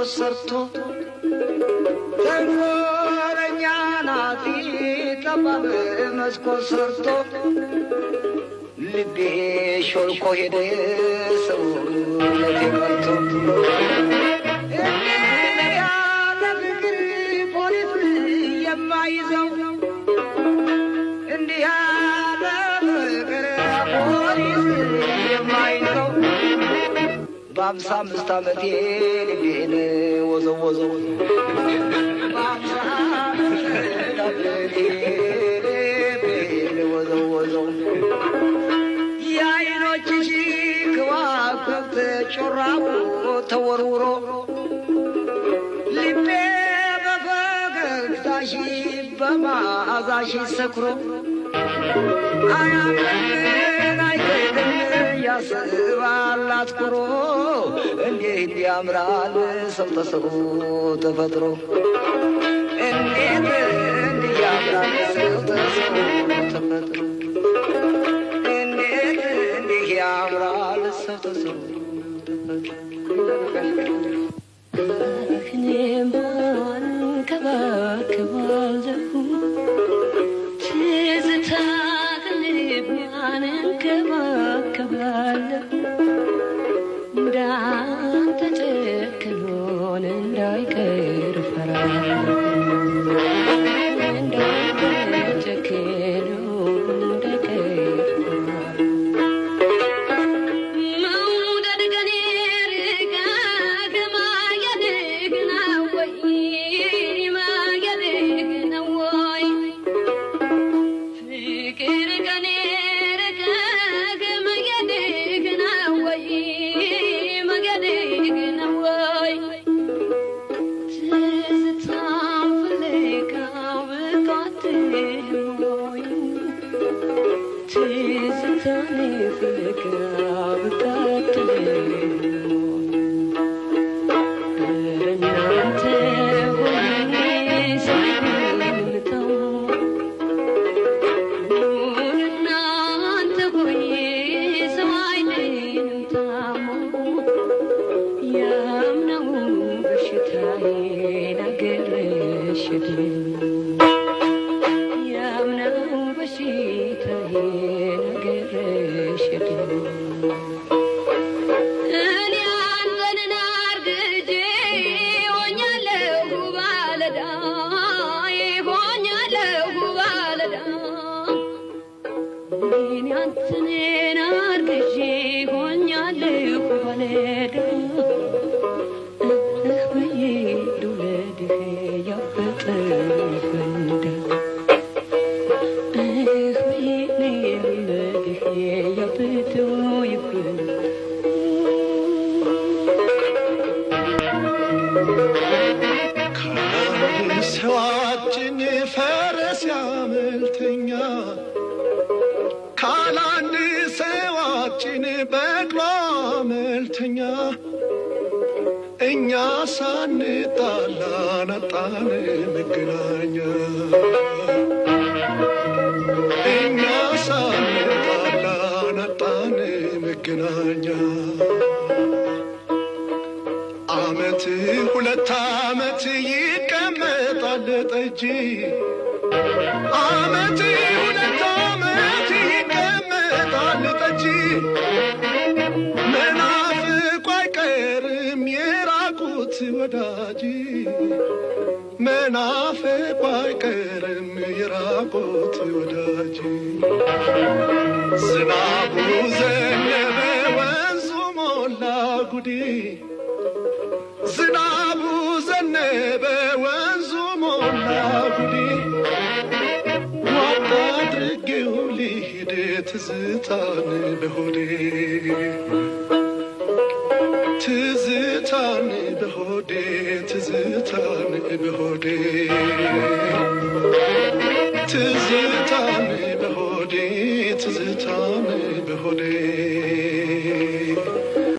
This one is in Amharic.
መስኮት ሰርቶ ተንኮለኛ ናት ጠባብ መስኮት ሰርቶ ልቤ ሾልኮ ሄደ ሰውነቴ ቀርቶ ያለ ፍቅር ፖሊስ የማይዘው እንዲህ ያለ ፍቅር ፖሊስ የማይዘው በ55 ዓመቴ ልቤን ወዘወዘው በ55 ዓመቴ ልቤን ወዘወዘው የዓይኖችሽ ከዋክብት ጮራው ተወርውሮ ልቤ በፈገግታሽ በመዓዛሽ ሰክሮ አያምን አይገድም ያስባል አትኩሮ እንዴት ያምራል ሰው ተሰው ተፈጥሮ እንዴት ያምራል ሰው ተሰው ተፈጥሮ እንዴት ያምራል ሰው ተሰው እኔም አንከባከባለሁ ትዝታ ከልቤ አንከባከባለሁ እንዳንተ ጨክኖን እንዳይቀር ፈራለሁ እንዳንተ ጨክኖን እንዳይቀር ሰዋችን ፈረስ ያመልተኛ ካላንድ ሰዋችን በቅሎ አመልተኛ እኛ ሳንጣላ ናጣን መገናኛ እኛ ሳንጣላ ናጣን መገናኛ አመት ሁለት አመት ይቀመጣል ጠጅ አመት ሁለት አመት ይቀመጣል ጠጅ መናፍቁ አይቀርም የራቁት ወዳጅ መናፍቁ አይቀርም የራቁት ወዳጅ ዝናቡ ዘነበ ወንዙ ሞላ ጉዴ ዝናቡ ዘነበ ወንዙ ሞላ ጉዴ ዋጣ አድርጌው ልሂድ ትዝታን በሆዴ ትዝታን በሆዴ ትዝታን በሆዴ